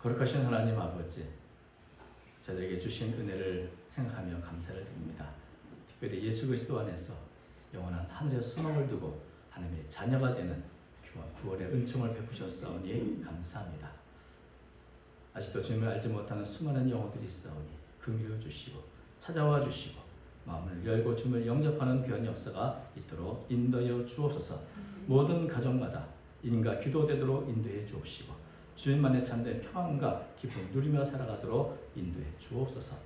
거룩하신 하나님 아버지, 저들에게 주신 은혜를 생각하며 감사를 드립니다. 특별히 예수 그리스도 안에서 영원한 하늘의 소망을 두고 하나님의 자녀가 되는 구원의 은총을 베푸셨사오니 감사합니다. 아직도 주님을 알지 못하는 수많은 영혼들이 있사오니 긍휼을 주시고 찾아와 주시고 마음을 열고 주님을 영접하는 귀한 역사가 있도록 인도하여 주옵소서. 모든 가정마다 인과 기도되도록 인도해 주옵시고 주님만의 참된 평안과 기쁨 누리며 살아가도록 인도해 주옵소서.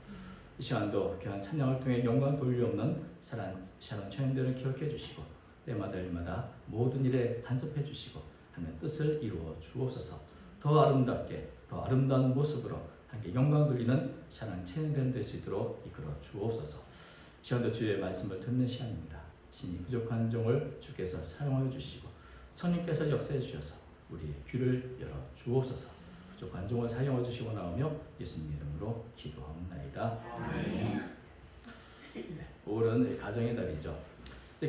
이 시간도 귀한 찬양을 통해 영광 돌리옵는 사랑하는 청년들을 기억해 주시고 때마다 일마다 모든 일에 간섭해 주시고 하나님의 뜻을 이루어 주옵소서. 더 아름답게 더 아름다운 모습으로 함께 영광 돌리는 사랑하는 청년들 될 수 있도록 이끌어 주옵소서. 시간도 주의 말씀을 듣는 시간입니다. 신이 부족한 종을 주께서 사용하여 주시고 성령께서 역사해 주셔서 우리의 귀를 열어 주옵소서. 부족한 종을 사용해 주시고 나오며 예수님 이름으로 기도하옵나이다. 아멘. 5월은 가정의 달이죠.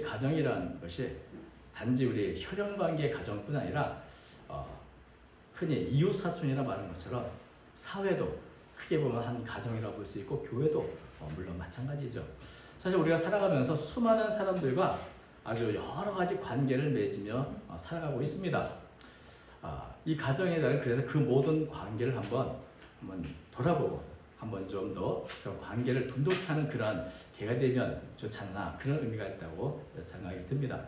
가정이라는 것이 단지 우리 혈연관계의 가정뿐 아니라 흔히 이웃사촌이라 말하는 것처럼 사회도 크게 보면 한 가정이라고 볼 수 있고 교회도 물론 마찬가지죠. 사실 우리가 살아가면서 수많은 사람들과 아주 여러 가지 관계를 맺으며 살아가고 있습니다. 이 가정의 달, 그래서 그 모든 관계를 한번 돌아보고 한번 좀 더 그런 관계를 돈독히 하는 그런 계가 되면 좋지 않나, 그런 의미가 있다고 생각이 듭니다.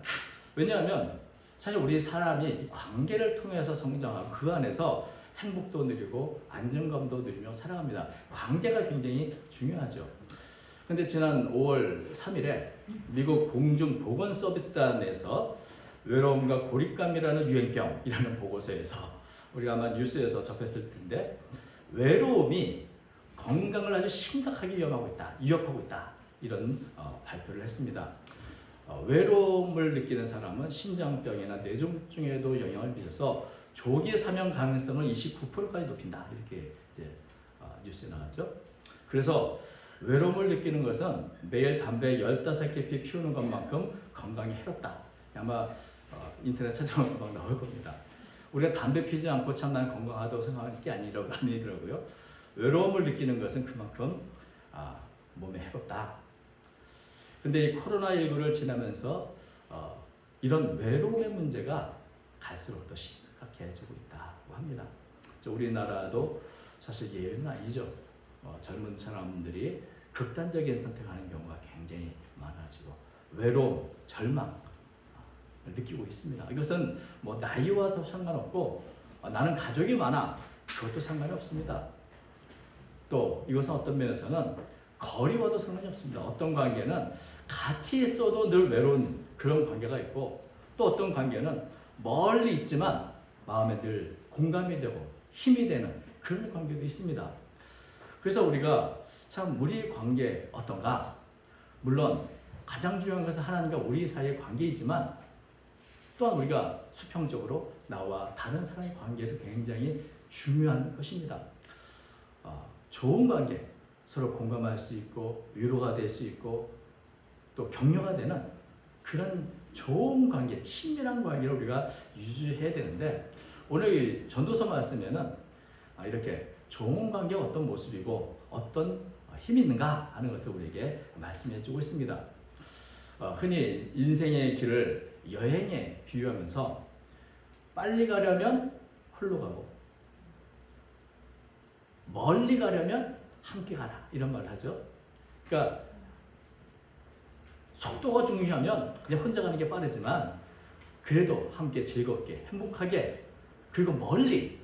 왜냐하면 사실 우리 사람이 관계를 통해서 성장하고 그 안에서 행복도 누리고 안정감도 누리며 살아갑니다. 관계가 굉장히 중요하죠. 근데 지난 5월 3일에 미국 공중보건서비스단에서 외로움과 고립감이라는 유행병이라는 보고서에서 우리가 아마 뉴스에서 접했을 텐데 외로움이 건강을 아주 심각하게 위협하고 있다 이런 발표를 했습니다. 외로움을 느끼는 사람은 심장병이나 뇌졸중에도 영향을 미쳐서 조기 사망 가능성을 29%까지 높인다 이렇게 이제 뉴스에 나왔죠. 그래서 외로움을 느끼는 것은 매일 담배 15개 피우는 것만큼 건강에 해롭다. 아마 인터넷 찾아보면 막 나올 겁니다. 우리가 담배 피지 않고 참 난 건강하다고 생각하는 게 아니더라고요. 외로움을 느끼는 것은 그만큼 몸에 해롭다. 근데 이 코로나19를 지나면서 이런 외로움의 문제가 갈수록 더 심각해지고 있다고 합니다. 우리나라도 사실 예외는 아니죠. 젊은 사람들이 극단적인 선택하는 경우가 굉장히 많아지고 외로움, 절망 느끼고 있습니다. 이것은 뭐 나이와도 상관없고 나는 가족이 많아 그것도 상관이 없습니다. 또 이것은 어떤 면에서는 거리와도 상관이 없습니다. 어떤 관계는 같이 있어도 늘 외로운 그런 관계가 있고 또 어떤 관계는 멀리 있지만 마음에 늘 공감이 되고 힘이 되는 그런 관계도 있습니다. 그래서 우리가 참 우리 관계 어떤가? 물론 가장 중요한 것은 하나님과 우리 사이의 관계이지만 또한 우리가 수평적으로 나와 다른 사람의 관계도 굉장히 중요한 것입니다. 좋은 관계, 서로 공감할 수 있고 위로가 될 수 있고 또 격려가 되는 그런 좋은 관계, 친밀한 관계를 우리가 유지해야 되는데 오늘 전도서 말씀에는 이렇게 좋은 관계가 어떤 모습이고 어떤 힘이 있는가 하는 것을 우리에게 말씀해 주고 있습니다. 흔히 인생의 길을 여행에 비유하면서 빨리 가려면 홀로 가고 멀리 가려면 함께 가라 이런 말을 하죠. 그러니까 속도가 중요하면 그냥 혼자 가는 게 빠르지만 그래도 함께 즐겁게 행복하게 그리고 멀리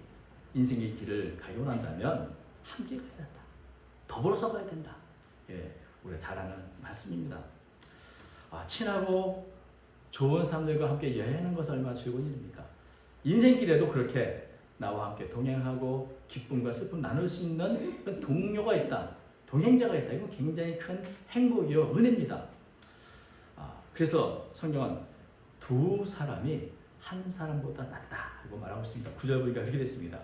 인생의 길을 가려고 한다면 함께 가야 된다. 더불어서 가야 된다. 우리가 잘 아는 말씀입니다. 친하고 좋은 사람들과 함께 여행하는 것은 얼마나 즐거운 일입니까? 인생길에도 그렇게 나와 함께 동행하고 기쁨과 슬픔 나눌 수 있는 동료가 있다. 동행자가 있다. 이건 굉장히 큰 행복이요 은혜입니다. 그래서 성경은 두 사람이 한 사람보다 낫다 이거 말하고 있습니다. 9절 보니까 그렇게 됐습니다.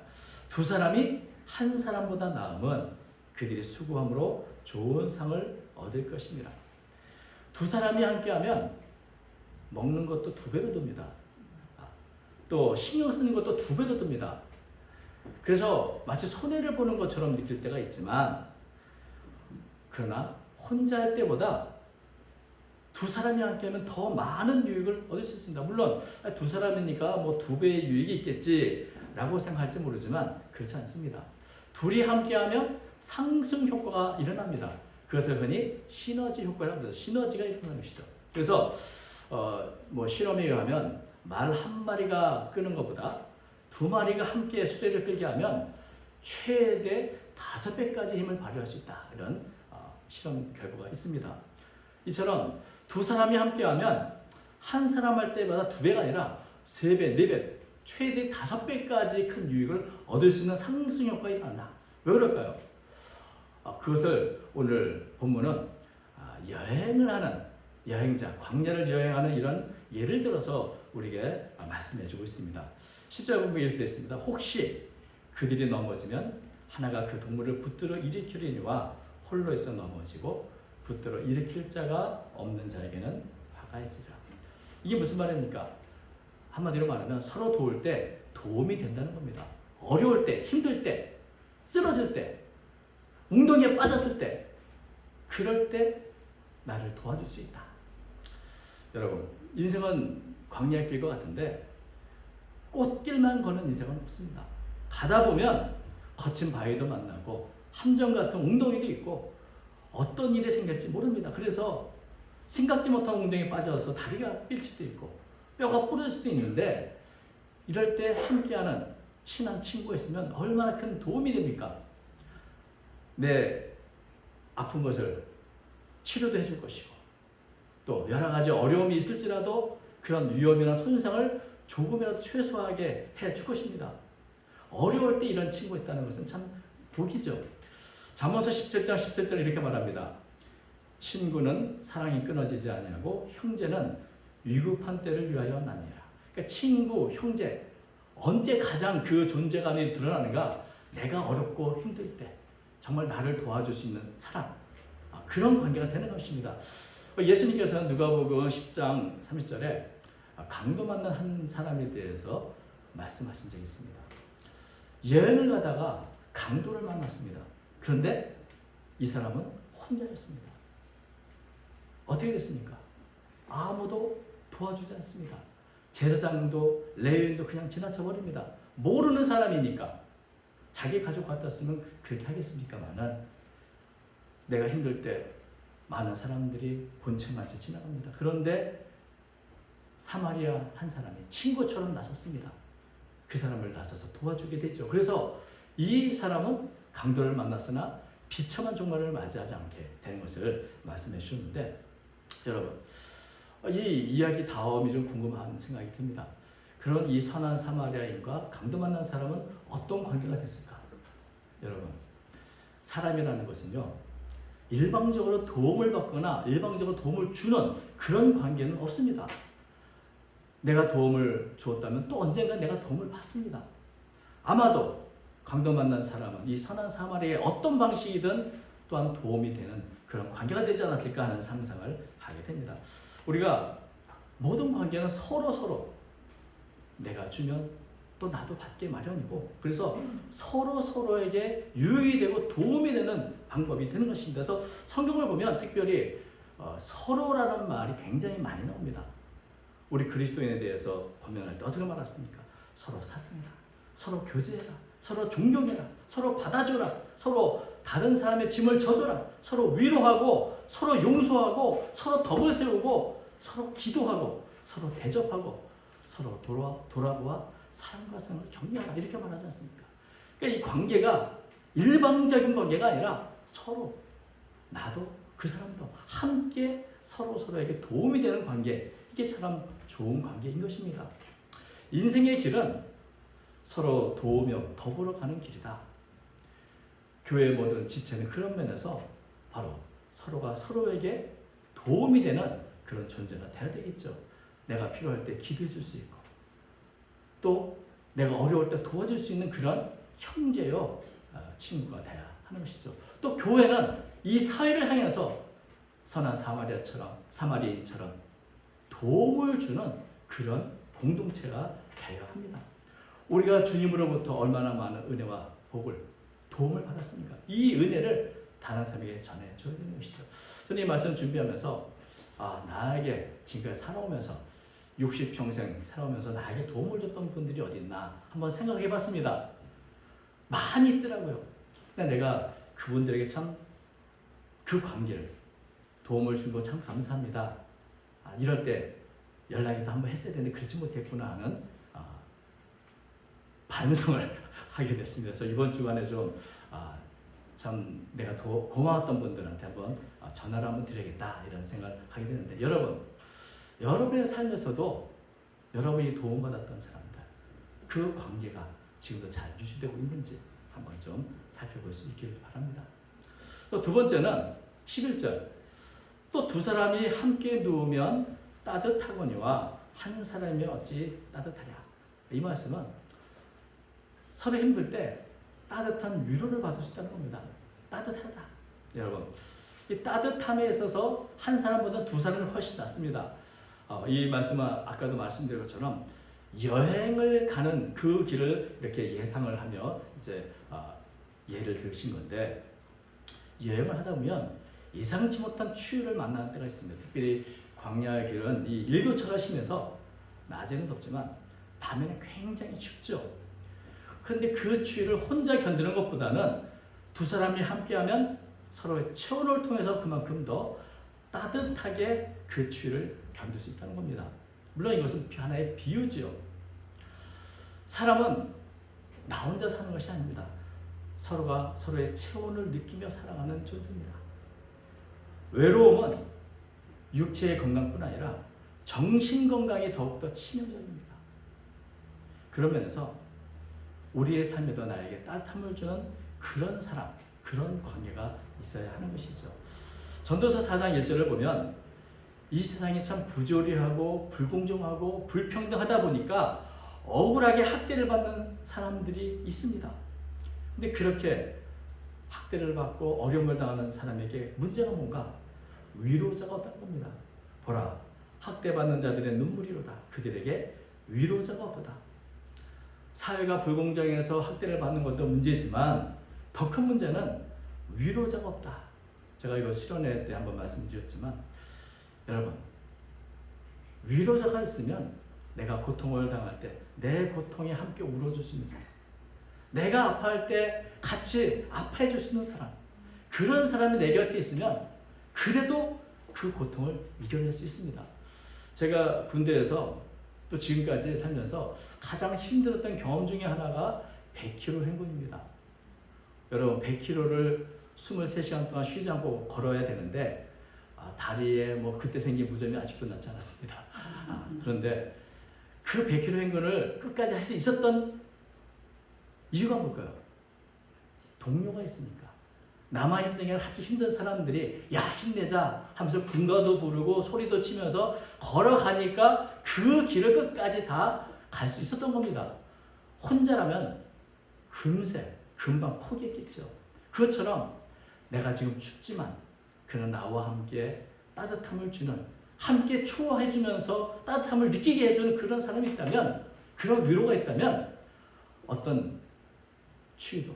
두 사람이 한 사람보다 나음은 그들이 수고함으로 좋은 상을 얻을 것입니다. 두 사람이 함께하면 먹는 것도 2배로 듭니다. 또 신경 쓰는 것도 2배로 듭니다. 그래서 마치 손해를 보는 것처럼 느낄 때가 있지만, 그러나 혼자 할 때보다 두 사람이 함께하면 더 많은 유익을 얻을 수 있습니다. 물론 두 사람이니까 뭐 두 배의 유익이 있겠지라고 생각할지 모르지만 그렇지 않습니다. 둘이 함께하면 상승 효과가 일어납니다. 그것을 흔히 시너지 효과라고 합니다. 시너지가 일어나는 것이죠. 그래서 뭐 실험에 의하면 말 한 마리가 끄는 것보다 두 마리가 함께 수레를 끌게 하면 최대 5배까지 힘을 발휘할 수 있다. 이런 실험 결과가 있습니다. 이처럼 두 사람이 함께하면 한 사람 할 때마다 2배가 아니라 3배, 4배, 최대 5배까지 큰 유익을 얻을 수 있는 상승 효과가 일어난다. 왜 그럴까요? 그것을 오늘 본문은 여행을 하는 여행자, 광야를 여행하는 이런 예를 들어서 우리에게 말씀해 주고 있습니다. 10절 보면 이렇게 됐습니다. 혹시 그들이 넘어지면 하나가 그 동물을 붙들어 일으키려니와 홀로 있어 넘어지고 붙들어 일으킬 자가 없는 자에게는 화가 있으리라. 이게 무슨 말입니까? 한마디로 말하면 서로 도울 때 도움이 된다는 겁니다. 어려울 때, 힘들 때, 쓰러질 때, 웅덩이에 빠졌을 때, 그럴 때 나를 도와줄 수 있다. 여러분, 인생은 광야의 길과 같은데 꽃길만 걷는 인생은 없습니다. 가다 보면 거친 바위도 만나고 함정 같은 웅덩이도 있고 어떤 일이 생길지 모릅니다. 그래서 생각지 못한 웅덩이에 빠져서 다리가 삘 수도 있고 뼈가 부러질 수도 있는데, 이럴 때 함께하는 친한 친구가 있으면 얼마나 큰 도움이 됩니까? 내 아픈 것을 치료도 해줄 것이고 또 여러 가지 어려움이 있을지라도 그런 위험이나 손상을 조금이라도 최소화하게 해줄 것입니다. 어려울 때 이런 친구가 있다는 것은 참 복이죠. 잠언서 17장 17절 이렇게 말합니다. 친구는 사랑이 끊어지지 아니하고 형제는 위급한 때를 위하여 나뉘라. 그러니까 친구, 형제, 언제 가장 그 존재감이 드러나는가? 내가 어렵고 힘들 때 정말 나를 도와줄 수 있는 사람, 그런 관계가 되는 것입니다. 예수님께서는 누가복음 10장 30절에 강도 만난 한 사람에 대해서 말씀하신 적이 있습니다. 여행을 가다가 강도를 만났습니다. 그런데 이 사람은 혼자였습니다. 어떻게 됐습니까? 아무도 도와주지 않습니다. 제사장도 레위인도 그냥 지나쳐버립니다. 모르는 사람이니까. 자기 가족 같았으면 그렇게 하겠습니까마는, 내가 힘들 때 많은 사람들이 본층같이 지나갑니다. 그런데 사마리아 한 사람이 친구처럼 나섰습니다. 그 사람을 나서서 도와주게 되죠. 그래서 이 사람은 강도를 만났으나 비참한 종말을 맞이하지 않게 되는 것을 말씀해 주셨는데, 여러분, 이 이야기 다음이 좀 궁금한 생각이 듭니다. 그런 이 선한 사마리아인과 강도 만난 사람은 어떤 관계가 됐을까? 여러분, 사람이라는 것은요, 일방적으로 도움을 받거나 일방적으로 도움을 주는 그런 관계는 없습니다. 내가 도움을 주었다면 또 언젠가 내가 도움을 받습니다. 아마도 강도 만난 사람은 이 선한 사마리아의 어떤 방식이든 또한 도움이 되는 그런 관계가 되지 않았을까 하는 상상을 하게 됩니다. 우리가 모든 관계는 서로 내가 주면 또 나도 받게 마련이고, 그래서 서로에게 유익이 되고 도움이 되는 방법이 되는 것입니다. 그래서 성경을 보면 특별히 서로라는 말이 굉장히 많이 나옵니다. 우리 그리스도인에 대해서 권면할 때 어떻게 말했습니까? 서로 사랑해라, 서로 교제해라, 서로 존경해라, 서로 받아줘라, 서로 다른 사람의 짐을 져줘라, 서로 위로하고, 서로 용서하고, 서로 덕을 세우고, 서로 기도하고, 서로 대접하고, 서로 돌아보아 사랑과 사랑을 격려하라, 이렇게 말하지 않습니까? 그러니까 이 관계가 일방적인 관계가 아니라 서로, 나도 그 사람도 함께 서로에게 도움이 되는 관계, 이게 참 좋은 관계인 것입니다. 인생의 길은 서로 도우며 더불어 가는 길이다. 교회의 모든 지체는 그런 면에서 바로 서로가 서로에게 도움이 되는 그런 존재가 되어야 되겠죠. 내가 필요할 때 기도해 줄 수 있고, 또 내가 어려울 때 도와줄 수 있는 그런 형제요, 친구가 돼야 하는 것이죠. 또 교회는 이 사회를 향해서 선한 사마리아인처럼 도움을 주는 그런 공동체가 되어야 합니다. 우리가 주님으로부터 얼마나 많은 은혜와 복을, 도움을 받았습니까? 이 은혜를 다른 사람에게 전해줘야 되는 것이죠. 저는 이 말씀 준비하면서 나에게 지금까지 살아오면서 60평생 살아오면서 나에게 도움을 줬던 분들이 어디 있나 한번 생각해 봤습니다. 많이 있더라고요. 근데 내가 그분들에게 참 그 관계를, 도움을 준 거 참 감사합니다. 이럴 때 연락이도 한번 했어야 되는데 그러지 못했구나 하는 반성을 하게 됐습니다. 그래서 이번 주간에 참 내가 더 고마웠던 분들한테 한번 전화를 한번 드려야겠다 이런 생각을 하게 되는데, 여러분의 삶에서도 여러분이 도움받았던 사람들, 그 관계가 지금도 잘 유지되고 있는지 한번 좀 살펴볼 수 있기를 바랍니다. 또 두 번째는 11절, 또 두 사람이 함께 누우면 따뜻하거니와 한 사람이 어찌 따뜻하랴. 이 말씀은 서로 힘들 때 따뜻한 위로를 받을 수 있다는 겁니다. 따뜻하다. 여러분, 이 따뜻함에 있어서 한 사람보다 두 사람이 훨씬 낫습니다. 이 말씀은 아까도 말씀드린 것처럼 여행을 가는 그 길을 이렇게 예상을 하며 이제 예를 들으신 건데, 여행을 하다 보면 예상치 못한 추위를 만나는 때가 있습니다. 특별히 광야의 길은 이 일교차가 심해서 낮에는 덥지만 밤에는 굉장히 춥죠. 그런데 그 추위를 혼자 견디는 것보다는 두 사람이 함께하면 서로의 체온을 통해서 그만큼 더 따뜻하게 그 추위를 견딜 수 있다는 겁니다. 물론 이것은 하나의 비유지요. 사람은 나 혼자 사는 것이 아닙니다. 서로가 서로의 체온을 느끼며 살아가는 존재입니다. 외로움은 육체의 건강뿐 아니라 정신 건강에 더욱더 치명적입니다. 그런 면에서 우리의 삶에도 나에게 따뜻함을 주는 그런 사람, 그런 관계가 있어야 하는 것이죠. 전도서 4장 1절을 보면 이 세상이 참 부조리하고 불공정하고 불평등하다 보니까 억울하게 학대를 받는 사람들이 있습니다. 근데 그렇게 학대를 받고 어려움을 당하는 사람에게 문제가 뭔가? 위로자가 없다는 겁니다. 보라, 학대받는 자들의 눈물이로다. 그들에게 위로자가 없도다. 사회가 불공정해서 학대를 받는 것도 문제지만 더 큰 문제는 위로자가 없다. 제가 이거 수련회 때 한번 말씀드렸지만, 여러분, 위로자가 있으면 내가 고통을 당할 때 내 고통에 함께 울어줄 수 있는 사람, 내가 아파할 때 같이 아파해 줄 수 있는 사람, 그런 사람이 내 곁에 있으면 그래도 그 고통을 이겨낼 수 있습니다. 제가 군대에서 또 지금까지 살면서 가장 힘들었던 경험 중에 하나가 100km 행군입니다. 여러분, 100km를 23시간 동안 쉬지 않고 걸어야 되는데 다리에 그때 생긴 무좀이 아직도 낫지 않았습니다. 그런데 그 100km 행군을 끝까지 할 수 있었던 이유가 뭘까요? 동료가 있으니까. 나만 힘든 게 아니라 같이 힘든 사람들이 야 힘내자 하면서 군가도 부르고 소리도 치면서 걸어가니까 그 길을 끝까지 다 갈 수 있었던 겁니다. 혼자라면 금방 포기했겠죠. 그것처럼 내가 지금 춥지만 그는 나와 함께 따뜻함을 주는, 함께 추워해주면서 따뜻함을 느끼게 해주는 그런 사람이 있다면, 그런 위로가 있다면 어떤 추위도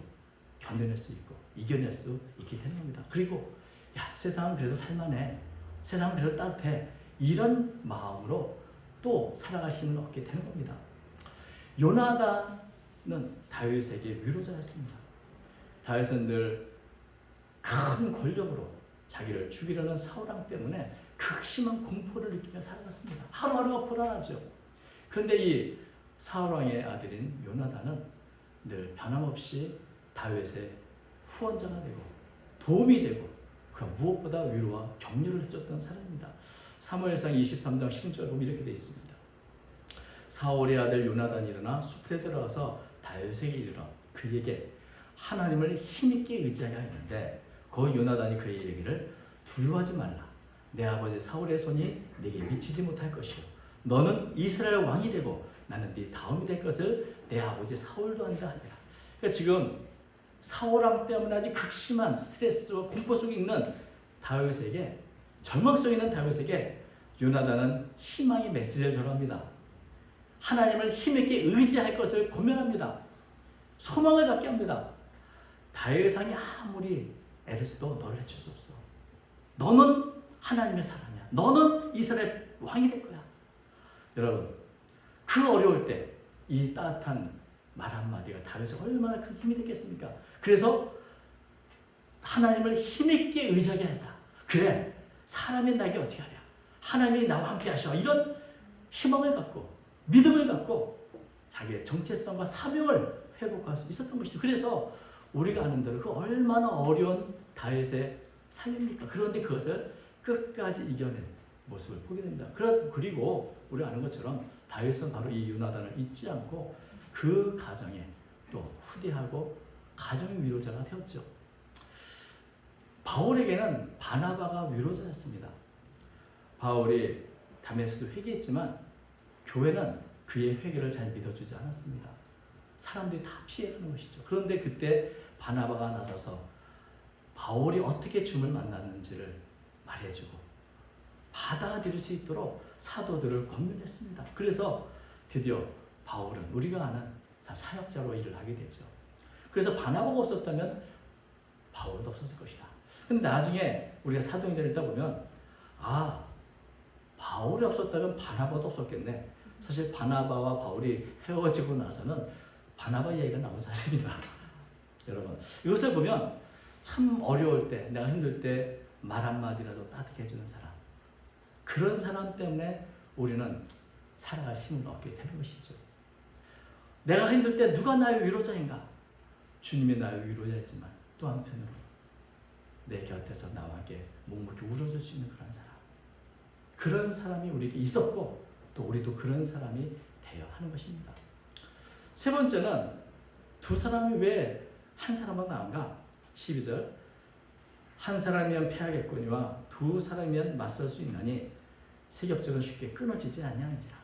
견뎌낼 수 있고 이겨낼 수 있게 되는 겁니다. 그리고 세상은 그래도 살만해, 세상은 그래도 따뜻해, 이런 마음으로 또 살아갈 힘을 얻게 되는 겁니다. 요나단은 다윗에게 위로자였습니다. 다윗은 늘 큰 권력으로 자기를 죽이려는 사울왕 때문에 극심한 공포를 느끼며 살아갔습니다. 하루하루가 불안하죠. 그런데 이 사울왕의 아들인 요나단은 늘 변함없이 다윗의 후원자가 되고 도움이 되고, 그럼 무엇보다 위로와 격려를 해줬던 사람입니다. 사무엘상 23장 16절 보면 이렇게 되어 있습니다. 사울의 아들 요나단이 일어나 숲에 들어가서 다윗에게 이르러 그에게 하나님을 힘있게 의지하게 하였는데, 그 요나단이 그에게 이르기를 두려워하지 말라. 내 아버지 사울의 손이 네게 미치지 못할 것이요 너는 이스라엘 왕이 되고 나는 네 다음이 될 것을 내 아버지 사울도 안다 하니라. 그러니까 지금 사울왕 때문에 아주 극심한 스트레스와 공포 속에 있는 다윗에게, 절망 속에 있는 다윗에게 요나단은 희망의 메시지를 전합니다. 하나님을 힘있게 의지할 것을 고면합니다. 소망을 갖게 합니다. 다윗왕이 아무리 애를 써도 너를 해칠 수 없어. 너는 하나님의 사람이야. 너는 이스라엘 왕이 될 거야. 여러분, 그 어려울 때 이 따뜻한 말 한마디가 다윗에게 얼마나 큰 힘이 됐겠습니까? 그래서 하나님을 힘있게 의지하게 한다. 그래, 사람이 나에게 어떻게 하랴? 하나님이 나와 함께 하셔. 이런 희망을 갖고 믿음을 갖고 자기의 정체성과 사명을 회복할 수 있었던 것이죠. 그래서 우리가 아는 대로 그 얼마나 어려운 다윗의 삶입니까? 그런데 그것을 끝까지 이겨낸 모습을 보게 됩니다. 그리고 우리가 아는 것처럼 다윗은 바로 이 요나단을 잊지 않고 그 가정에 또 후대하고 가정의 위로자가 되었죠. 바울에게는 바나바가 위로자였습니다. 바울이 다메섹에서 회개했지만 교회는 그의 회개를 잘 믿어주지 않았습니다. 사람들이 다 피해가는 것이죠. 그런데 그때 바나바가 나서서 바울이 어떻게 주님을 만났는지를 말해주고 받아들일 수 있도록 사도들을 권면했습니다. 그래서 드디어 바울은 우리가 아는 사역자로 일을 하게 되죠. 그래서 바나바가 없었다면 바울도 없었을 것이다. 근데 나중에 우리가 사도행전을 읽다 보면 바울이 없었다면 바나바도 없었겠네. 사실 바나바와 바울이 헤어지고 나서는 바나바 이야기가 나오지 않습니다. 여러분, 이것을 보면 참 어려울 때, 내가 힘들 때 말 한마디라도 따뜻하게 해주는 사람, 그런 사람 때문에 우리는 살아갈 힘을 얻게 되는 것이죠. 내가 힘들 때 누가 나의 위로자인가? 주님이 나의 위로자이지만 또 한편으로 내 곁에서 나와 함께 묵묵히 울어줄 수 있는 그런 사람이 우리에게 있었고 또 우리도 그런 사람이 되어야 하는 것입니다. 세 번째는 두 사람이 왜 한 사람만 나은가? 12절, 한 사람이면 패하겠거니와 두 사람이면 맞설 수 있나니 세겹적은 쉽게 끊어지지 아니하느니라.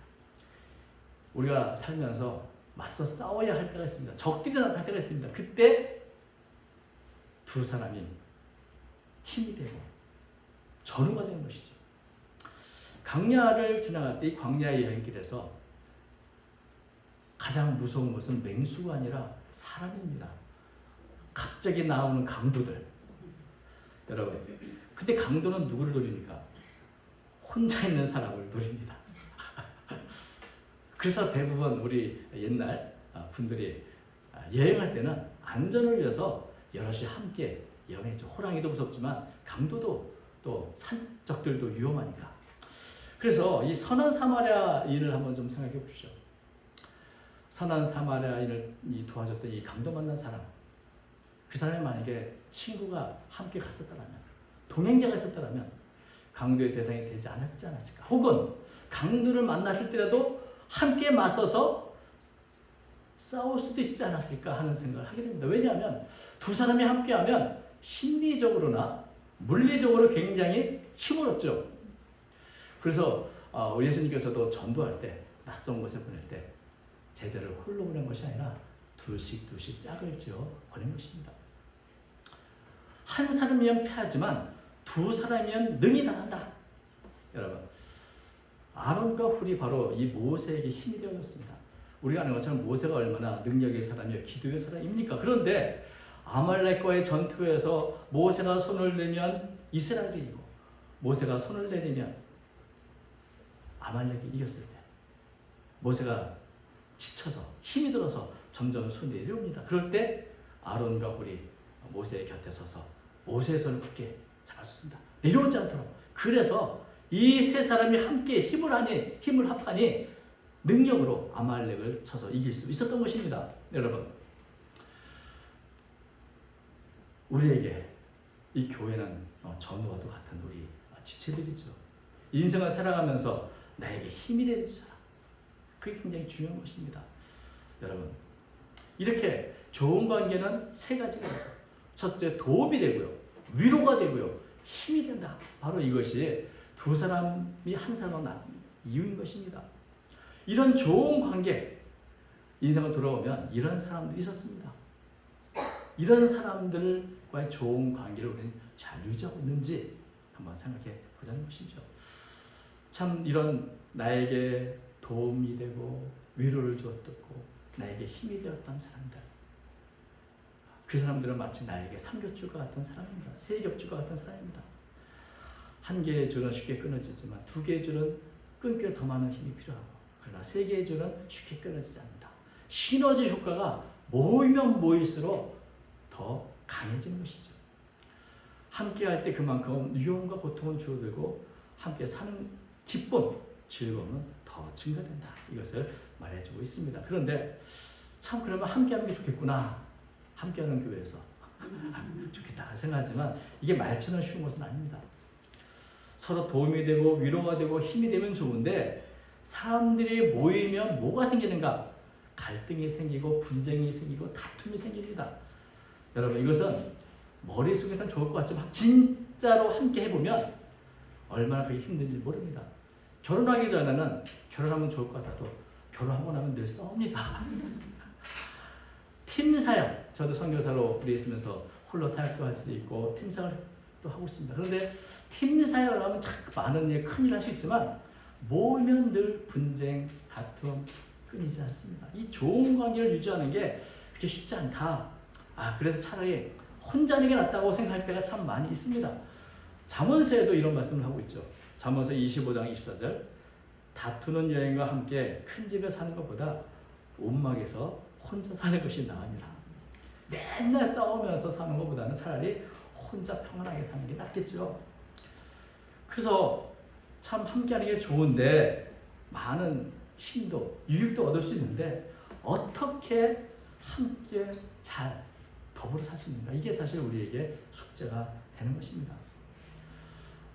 우리가 살면서 맞서 싸워야 할 때가 있습니다. 적들이 나타날 때가 있습니다. 그때 두 사람이 힘이 되고 전우가 되는 것이죠. 광야를 지나갈 때 이 광야의 여행길에서 가장 무서운 것은 맹수가 아니라 사람입니다. 갑자기 나오는 강도들. 여러분, 근데 강도는 누구를 노립니까? 혼자 있는 사람을 노립니다. 그래서 대부분 우리 옛날 분들이 여행할 때는 안전을 위해서 여럿이 함께 여행했죠. 호랑이도 무섭지만 강도도 또 산적들도 위험하니까. 그래서 이 선한 사마리아인을 한번 좀 생각해 보십시오. 선한 사마리아인을 도와줬던 이 강도 만난 사람, 그 사람이 만약에 친구가 함께 갔었다면, 동행자가 있었다면 강도의 대상이 되지 않았을까? 혹은 강도를 만났을 때라도 함께 맞서서 싸울 수도 있지 않았을까 하는 생각을 하게 됩니다. 왜냐하면 두 사람이 함께하면 심리적으로나 물리적으로 굉장히 힘을 얻죠. 그래서 우리 예수님께서도 전도할 때, 낯선 곳에 보낼 때 제자를 홀로 보낸 것이 아니라 둘씩 짝을 지어 보낸 것입니다. 한 사람이면 패하지만 두 사람이면 능히 당한다. 여러분, 아론과 훌이 바로 이 모세에게 힘이 되어줬습니다. 우리가 아는 것처럼 모세가 얼마나 능력의 사람이요 기도의 사람입니까? 그런데 아말렉과의 전투에서 모세가 손을 내면 이스라엘이 이기고 모세가 손을 내리면 아말렉이 이겼을 때 모세가 지쳐서 힘이 들어서 점점 손이 내려옵니다. 그럴 때 아론과 훌이 모세의 곁에 서서 모세의 손을 굳게 잡아줬습니다. 내려오지 않도록. 그래서 이 세 사람이 함께 힘을 합하니 능력으로 아말렉을 쳐서 이길 수 있었던 것입니다. 여러분, 우리에게 이 교회는 전우와도 같은 우리 지체들이죠. 인생을 살아가면서 나에게 힘이 되주라. 그게 굉장히 중요한 것입니다. 여러분, 이렇게 좋은 관계는 세 가지가 있어요. 첫째, 도움이 되고요, 위로가 되고요, 힘이 된다. 바로 이것이 두 사람이 한 사람으로 난 이유인 것입니다. 이런 좋은 관계, 인생을 돌아오면 이런 사람들이 있었습니다. 이런 사람들과의 좋은 관계를 우리는 잘 유지하고 있는지 한번 생각해 보자는 것이죠. 참 이런 나에게 도움이 되고 위로를 주었고 나에게 힘이 되었던 사람들, 그 사람들은 마치 나에게 삼겹줄과 같은 사람입니다. 세 겹줄과 같은 사람입니다. 한 개의 줄은 쉽게 끊어지지만 두 개의 줄은 끊기에 더 많은 힘이 필요하고, 그러나 세 개의 줄은 쉽게 끊어지지 않는다. 시너지 효과가 모이면 모일수록 더 강해지는 것이죠. 함께 할 때 그만큼 위험과 고통은 줄어들고 함께 사는 기쁨, 즐거움은 더 증가된다. 이것을 말해주고 있습니다. 그런데 참 그러면 함께하는 게 좋겠구나. 함께하는 교회에서 좋겠다 생각하지만 이게 말처럼 쉬운 것은 아닙니다. 서로 도움이 되고 위로가 되고 힘이 되면 좋은데 사람들이 모이면 뭐가 생기는가? 갈등이 생기고 분쟁이 생기고 다툼이 생깁니다. 여러분 이것은 머릿속에서는 좋을 것 같지만 진짜로 함께 해보면 얼마나 그게 힘든지 모릅니다. 결혼하기 전에는 결혼하면 좋을 것 같아도 결혼하고 나면 늘 싸웁니다. 팀 사역, 저도 선교사로 우리 있으면서 홀로 사역도 할 수도 있고 팀 사역도 하고 있습니다. 그런데 팀 사역을 하면 참 많은 일, 큰일 할 수 있지만 모이면 늘 분쟁, 다툼 끊이지 않습니다. 이 좋은 관계를 유지하는 게 그렇게 쉽지 않다. 그래서 차라리 혼자 하는 게 낫다고 생각할 때가 참 많이 있습니다. 잠언서에도 이런 말씀을 하고 있죠. 잠언서 25장 24절, 다투는 여인과 함께 큰 집에 사는 것보다 움막에서 혼자 사는 것이 나으니라. 맨날 싸우면서 사는 것보다는 차라리 혼자 평안하게 사는 게 낫겠죠. 그래서 참 함께하는 게 좋은데 많은 힘도 유익도 얻을 수 있는데 어떻게 함께 잘 더불어 살 수 있는가? 이게 사실 우리에게 숙제가 되는 것입니다.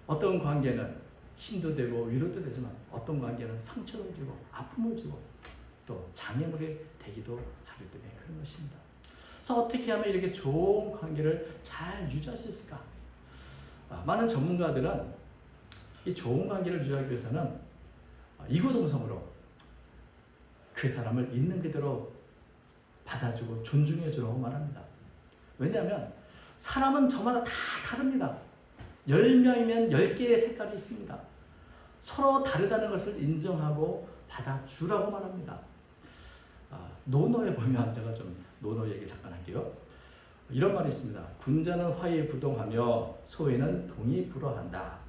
어떤 관계는 힘도 되고 위로도 되지만 어떤 관계는 상처를 주고 아픔을 주고 또 장애물이 되기도 하기 때문에 그런 것입니다. 그래서 어떻게 하면 이렇게 좋은 관계를 잘 유지할 수 있을까? 많은 전문가들은 이 좋은 관계를 유지하기 위해서는 이구동성으로 그 사람을 있는 그대로 받아주고 존중해 주라고 말합니다. 왜냐하면 사람은 저마다 다 다릅니다. 10명이면 10개의 색깔이 있습니다. 서로 다르다는 것을 인정하고 받아주라고 말합니다. 노노에 보면 제가 좀 노노 얘기 잠깐 할게요. 이런 말이 있습니다. 군자는 화의부동하며 소인은 동의불허한다.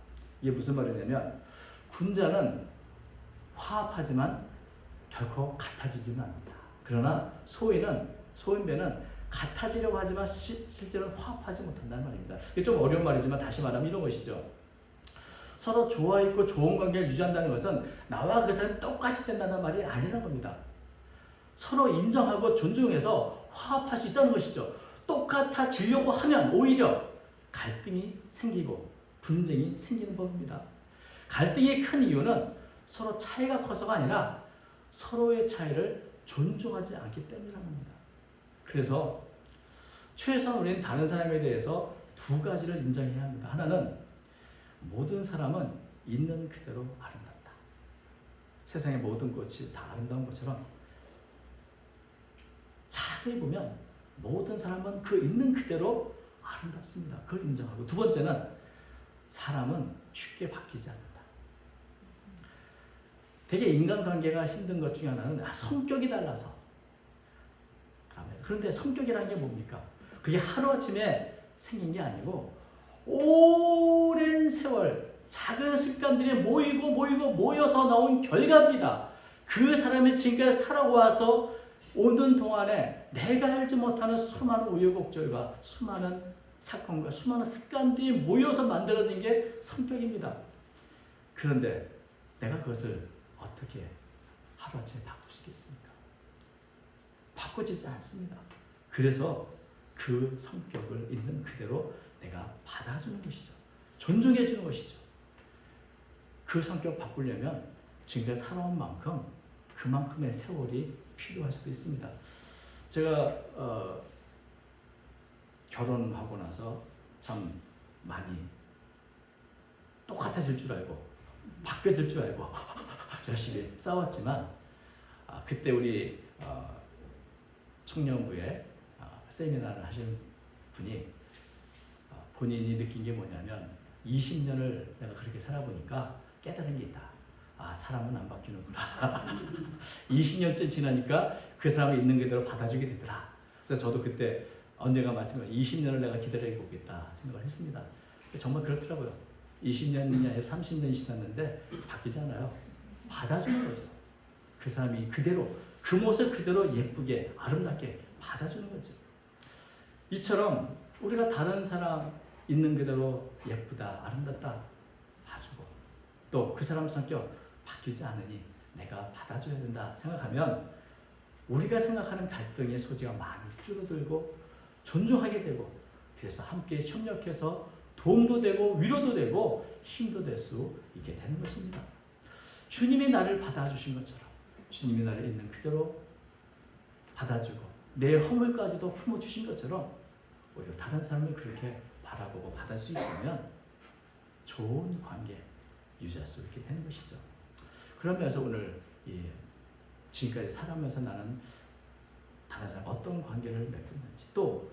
이게 무슨 말이냐면 군자는 화합하지만 결코 같아지지는 않는다. 그러나 소인배는 같아지려고 하지만 실제로는 화합하지 못한다는 말입니다. 이게 좀 어려운 말이지만 다시 말하면 이런 것이죠. 서로 좋아있고 좋은 관계를 유지한다는 것은 나와 그 사람이 똑같이 된다는 말이 아니라는 겁니다. 서로 인정하고 존중해서 화합할 수 있다는 것이죠. 똑같아지려고 하면 오히려 갈등이 생기고 분쟁이 생기는 법입니다. 갈등이 큰 이유는 서로 차이가 커서가 아니라 서로의 차이를 존중하지 않기 때문이라는 겁니다. 그래서 최소한 우리는 다른 사람에 대해서 두 가지를 인정해야 합니다. 하나는 모든 사람은 있는 그대로 아름답다. 세상의 모든 꽃이 다 아름다운 것처럼 자세히 보면 모든 사람은 그 있는 그대로 아름답습니다. 그걸 인정하고, 두 번째는 사람은 쉽게 바뀌지 않는다. 되게 인간관계가 힘든 것 중에 하나는 성격이 달라서. 그런데 성격이라는 게 뭡니까? 그게 하루아침에 생긴 게 아니고 오랜 세월 작은 습관들이 모여서 나온 결과입니다. 그 사람이 지금까지 살아와서 오는 동안에 내가 알지 못하는 수많은 우여곡절과 수많은 사건과 수많은 습관들이 모여서 만들어진 게 성격입니다. 그런데 내가 그것을 어떻게 하루아침에 바꿀 수 있겠습니까? 바꿔지지 않습니다. 그래서 그 성격을 있는 그대로 내가 받아주는 것이죠. 존중해 주는 것이죠. 그 성격 바꾸려면 지금까지 살아온 만큼 그만큼의 세월이 필요할 수도 있습니다. 제가 결혼하고 나서 참 많이 똑같아질 줄 알고 바뀌어질 줄 알고 열심히 싸웠지만 그때 우리 청년부에 세미나를 하신 분이 본인이 느낀 게 뭐냐면 20년을 내가 그렇게 살아보니까 깨달은 게 있다. 아, 사람은 안 바뀌는구나. 20년째 지나니까 그 사람이 있는 그대로 받아주게 되더라. 그래서 저도 그때 언젠가 말씀드린 20년을 내가 기다려보겠다 생각을 했습니다. 정말 그렇더라고요. 20년이냐 해서 30년이 지났는데 바뀌지 않아요. 받아주는 거죠. 그 사람이 그대로, 그 모습 그대로 예쁘게, 아름답게 받아주는 거죠. 이처럼 우리가 다른 사람 있는 그대로 예쁘다, 아름답다 봐주고, 또 그 사람 성격 바뀌지 않으니 내가 받아줘야 된다 생각하면 우리가 생각하는 갈등의 소지가 많이 줄어들고 존중하게 되고, 그래서 함께 협력해서 도움도 되고 위로도 되고 힘도 될 수 있게 되는 것입니다. 주님이 나를 받아주신 것처럼 주님이 나를 있는 그대로 받아주고 내 허물까지도 품어주신 것처럼 우리가 다른 사람을 그렇게 바라보고 받을 수 있으면 좋은 관계 유지할 수 있게 되는 것이죠. 그러면서 오늘 지금까지 살아가면서 나는 다른 사람 어떤 관계를 맺었는지, 또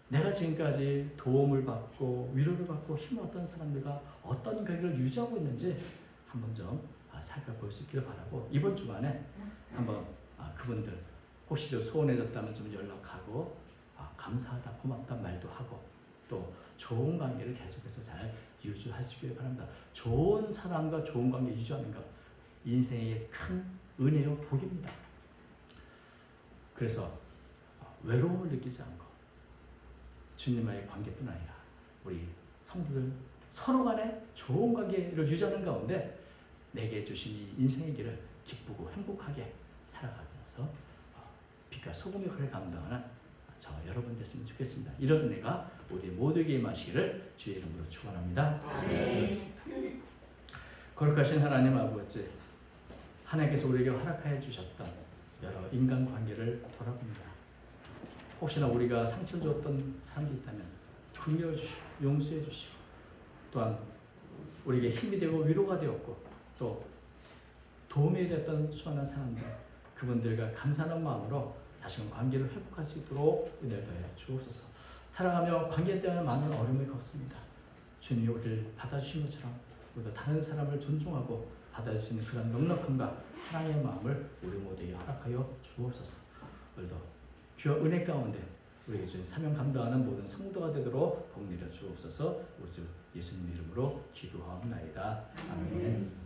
내가 지금까지 도움을 받고 위로를 받고 힘을 얻던 사람들과 어떤 관계를 유지하고 있는지 한번 좀 살펴볼 수 있기를 바라고, 이번 주간에 한번 그분들 혹시 소원해졌다면 좀 연락하고 감사하다 고맙다 말도 하고, 또 좋은 관계를 계속해서 잘 유지할 수 있기를 바랍니다. 좋은 사람과 좋은 관계 유지하는 것 인생의 큰 은혜요 복입니다. 그래서 외로움을 느끼지 않고 주님과의 관계뿐 아니라 우리 성도들 서로 간에 좋은 관계를 유지하는 가운데 내게 주신 이 인생의 길을 기쁘고 행복하게 살아가면서 빛과 소금의 역할을 감당하는 저 여러분 됐으면 좋겠습니다. 이런 은혜가 우리 모두에게 임하시기를 주의 이름으로 축원합니다. 거룩하신 하나님 아버지, 하나님께서 우리에게 허락하여 주셨던 여러 인간관계를 돌아봅니다. 혹시나 우리가 상처 주었던 사람이 있다면 긍휼해 주시고 용서해 주시고, 또한 우리에게 힘이 되고 위로가 되었고 또 도움이 되었던 수많은 사람들, 그분들과 감사하는 마음으로 다시금 관계를 회복할 수 있도록 은혜를 더해 주옵소서. 살아가며 관계 때문에 많은 어려움을 겪습니다. 주님이 우리를 받아주신 것처럼 우리도 다른 사람을 존중하고 받아줄 수 있는 그런 넉넉함과 사랑의 마음을 우리 모두에게 허락하여 주옵소서. 오늘도 귀한 은혜 가운데 우리에게 주신 사명 감당하는 모든 성도가 되도록 복 내려 주옵소서. 우리 주 예수님 이름으로 기도하옵나이다. 아멘.